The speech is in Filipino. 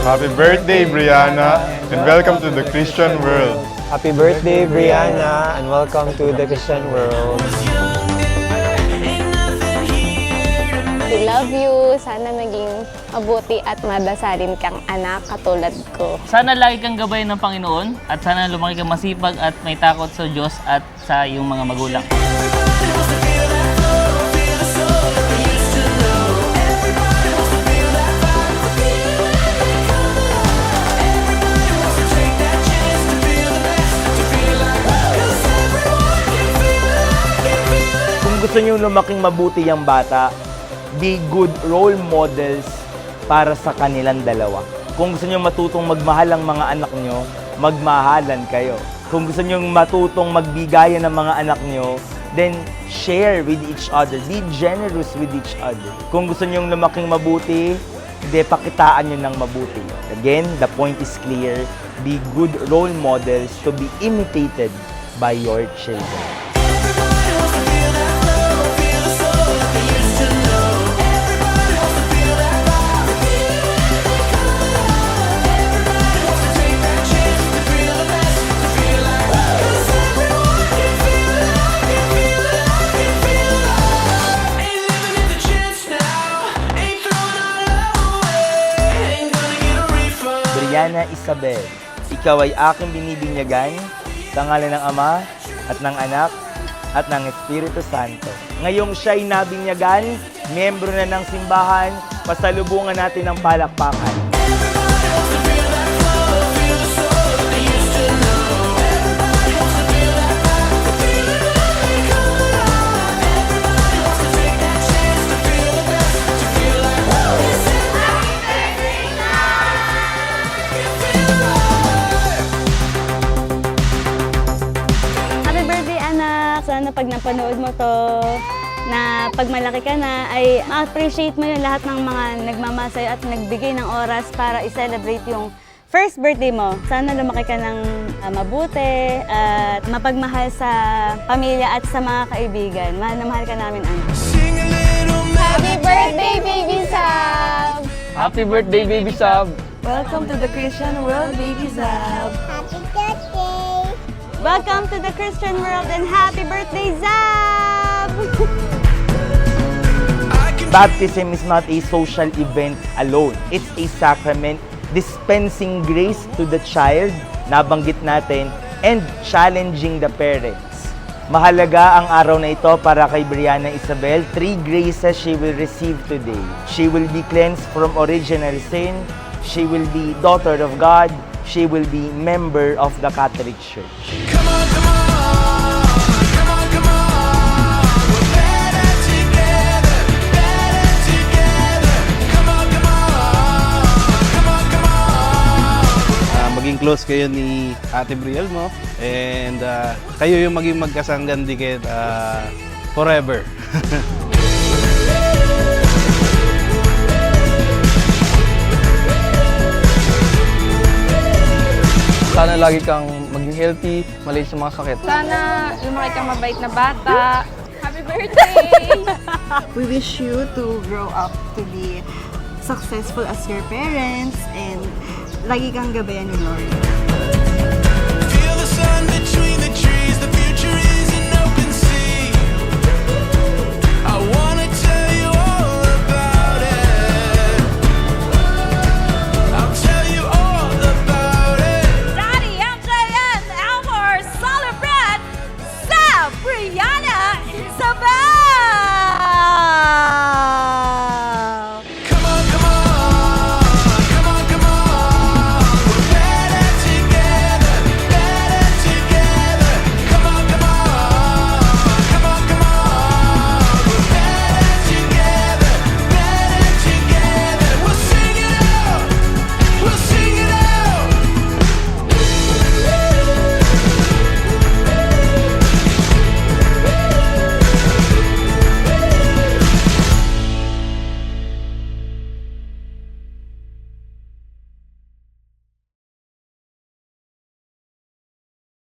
Happy birthday, Brianna, and welcome to the Christian world. Happy birthday, Brianna, and welcome to the Christian world. We love you. Sana maging mabuti at madasalin kang anak katulad ko. Sana lagi kang gabayan ng Panginoon at sana lumaki kang masipag at may takot sa Diyos at sa iyong mga magulang. Kung gusto niyo lumaking mabuti yung bata, be good role models para sa kanilang dalawa. Kung gusto niyo matutong magmahal ang mga anak niyo, magmahalan kayo. Kung gusto niyo matutong magbigayan ng mga anak niyo, then share with each other. Be generous with each other. Kung gusto niyo lumaking mabuti, pakitaan niyo ng mabuti. Again, the point is clear. Be good role models to be imitated by your children. Brianna Isabel, ikaw ay aking binibinyagan sa ngalan ng Ama at ng Anak at ng Espiritu Santo. Ngayong siya'y nabinyagan, miyembro na ng simbahan, pasalubungan natin ng palakpakan. Sana pag napanood mo to, na pag malaki ka na, ay ma-appreciate mo yung lahat ng mga nagmamahal sa'yo at nagbigay ng oras para i-celebrate yung first birthday mo. Sana lumaki ka ng mabuti at mapagmahal sa pamilya at sa mga kaibigan. Mahal na mahal ka namin, anak. Happy birthday, Baby Sab! Happy birthday, Baby Sab! Welcome to the Christian world, Baby Sab! Happy birthday! Welcome to the Christian world and happy birthday, Zab! Baptism is not a social event alone. It's a sacrament dispensing grace to the child, nabanggit natin, and challenging the parents. Mahalaga ang araw na ito para kay Brianna Isabel. 3 graces she will receive today. She will be cleansed from original sin. She will be daughter of God. She will be member of the Catholic Church. Come on, come on, come on, come on. We're better together, better together. Come on, come on, come on, come on. Maging close kayo ni Ate Briel mo and kayo yung maging magkasanggan dikit forever. Sana lagi kang maging healthy, maliit sa mga sakit. Sana lumaki kang mabait na bata. Happy birthday! We wish you to grow up to be successful as your parents and lagi kang gabayan ni Lord.